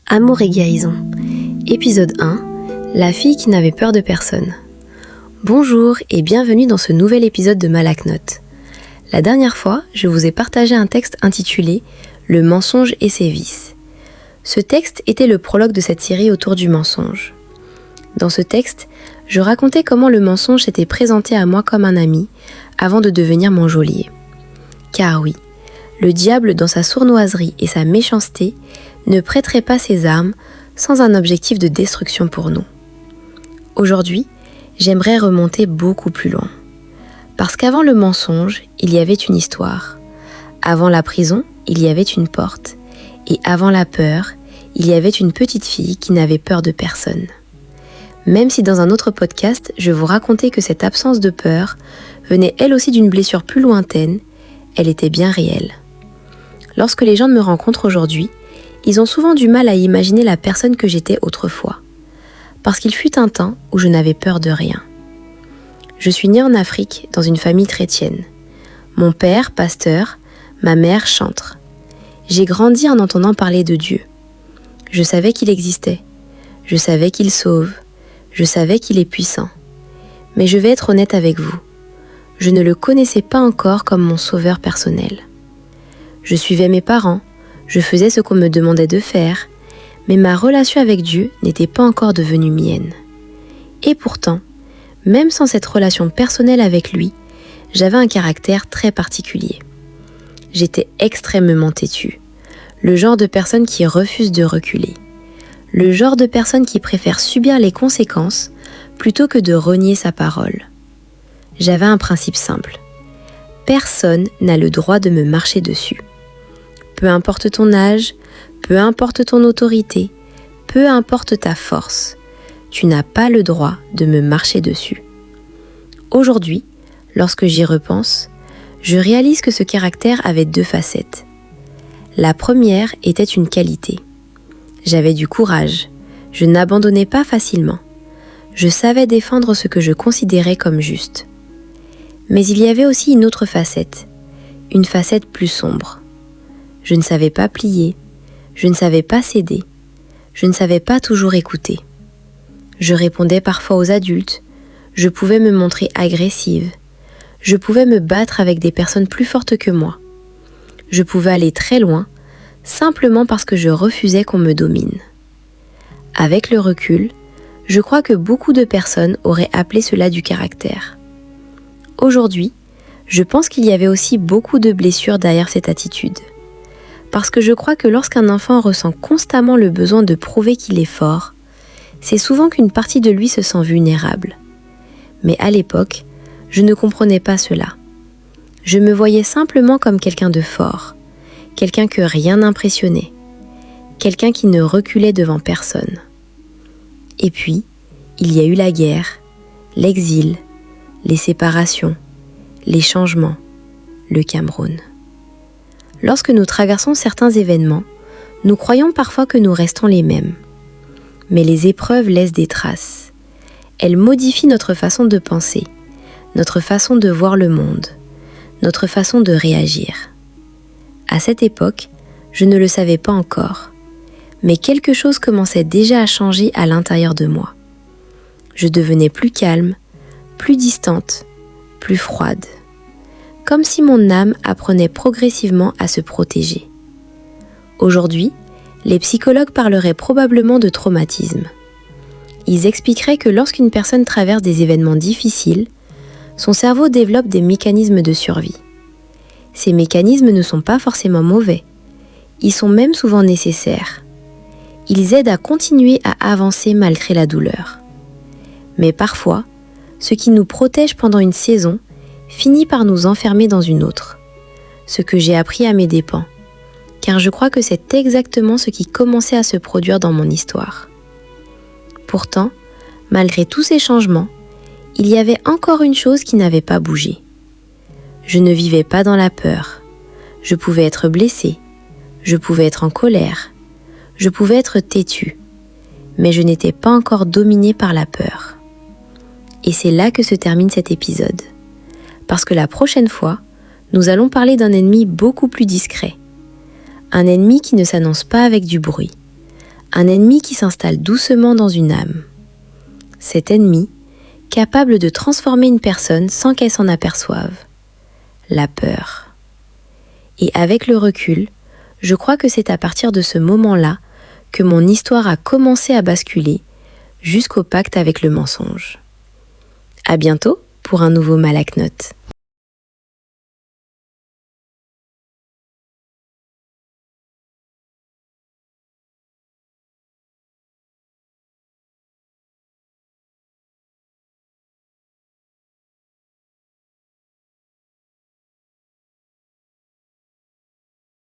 Amour et guérison. Épisode 1. La fille qui n'avait peur de personne. Bonjour et bienvenue dans ce nouvel épisode de Malaknote. La dernière fois, je vous ai partagé un texte intitulé « Le mensonge et ses vices ». Ce texte était le prologue de cette série autour du mensonge. Dans ce texte, je racontais comment le mensonge s'était présenté à moi comme un ami avant de devenir mon geôlier. Car oui, le diable dans sa sournoiserie et sa méchanceté ne prêterait pas ses armes sans un objectif de destruction pour nous. Aujourd'hui, j'aimerais remonter beaucoup plus loin. Parce qu'avant le mensonge, il y avait une histoire. Avant la prison, il y avait une porte. Et avant la peur, il y avait une petite fille qui n'avait peur de personne. Même si dans un autre podcast, je vous racontais que cette absence de peur venait elle aussi d'une blessure plus lointaine, elle était bien réelle. Lorsque les gens me rencontrent aujourd'hui, ils ont souvent du mal à imaginer la personne que j'étais autrefois. Parce qu'il fut un temps où je n'avais peur de rien. Je suis née en Afrique, dans une famille chrétienne. Mon père, pasteur, ma mère, chantre. J'ai grandi en entendant parler de Dieu. Je savais qu'il existait. Je savais qu'il sauve. Je savais qu'il est puissant. Mais je vais être honnête avec vous. Je ne le connaissais pas encore comme mon sauveur personnel. Je suivais mes parents. Je faisais ce qu'on me demandait de faire, mais ma relation avec Dieu n'était pas encore devenue mienne. Et pourtant, même sans cette relation personnelle avec lui, j'avais un caractère très particulier. J'étais extrêmement têtue, le genre de personne qui refuse de reculer, le genre de personne qui préfère subir les conséquences plutôt que de renier sa parole. J'avais un principe simple. Personne n'a le droit de me marcher dessus. Peu importe ton âge, peu importe ton autorité, peu importe ta force, tu n'as pas le droit de me marcher dessus. Aujourd'hui, lorsque j'y repense, je réalise que ce caractère avait deux facettes. La première était une qualité. J'avais du courage, je n'abandonnais pas facilement. Je savais défendre ce que je considérais comme juste. Mais il y avait aussi une autre facette, une facette plus sombre. Je ne savais pas plier, je ne savais pas céder, je ne savais pas toujours écouter. Je répondais parfois aux adultes, je pouvais me montrer agressive, je pouvais me battre avec des personnes plus fortes que moi. Je pouvais aller très loin, simplement parce que je refusais qu'on me domine. Avec le recul, je crois que beaucoup de personnes auraient appelé cela du caractère. Aujourd'hui, je pense qu'il y avait aussi beaucoup de blessures derrière cette attitude. Parce que je crois que lorsqu'un enfant ressent constamment le besoin de prouver qu'il est fort, c'est souvent qu'une partie de lui se sent vulnérable. Mais à l'époque, je ne comprenais pas cela. Je me voyais simplement comme quelqu'un de fort, quelqu'un que rien n'impressionnait, quelqu'un qui ne reculait devant personne. Et puis, il y a eu la guerre, l'exil, les séparations, les changements, le Cameroun. Lorsque nous traversons certains événements, nous croyons parfois que nous restons les mêmes. Mais les épreuves laissent des traces. Elles modifient notre façon de penser, notre façon de voir le monde, notre façon de réagir. À cette époque, je ne le savais pas encore, mais quelque chose commençait déjà à changer à l'intérieur de moi. Je devenais plus calme, plus distante, plus froide. Comme si mon âme apprenait progressivement à se protéger. Aujourd'hui, les psychologues parleraient probablement de traumatisme. Ils expliqueraient que lorsqu'une personne traverse des événements difficiles, son cerveau développe des mécanismes de survie. Ces mécanismes ne sont pas forcément mauvais, ils sont même souvent nécessaires. Ils aident à continuer à avancer malgré la douleur. Mais parfois, ce qui nous protège pendant une saison finit par nous enfermer dans une autre. Ce que j'ai appris à mes dépens, car je crois que c'est exactement ce qui commençait à se produire dans mon histoire. Pourtant, malgré tous ces changements, il y avait encore une chose qui n'avait pas bougé. Je ne vivais pas dans la peur. Je pouvais être blessée, je pouvais être en colère, je pouvais être têtue, mais je n'étais pas encore dominée par la peur. Et c'est là que se termine cet épisode. Parce que la prochaine fois, nous allons parler d'un ennemi beaucoup plus discret. Un ennemi qui ne s'annonce pas avec du bruit. Un ennemi qui s'installe doucement dans une âme. Cet ennemi, capable de transformer une personne sans qu'elle s'en aperçoive. La peur. Et avec le recul, je crois que c'est à partir de ce moment-là que mon histoire a commencé à basculer jusqu'au pacte avec le mensonge. À bientôt pour un nouveau Malak Note.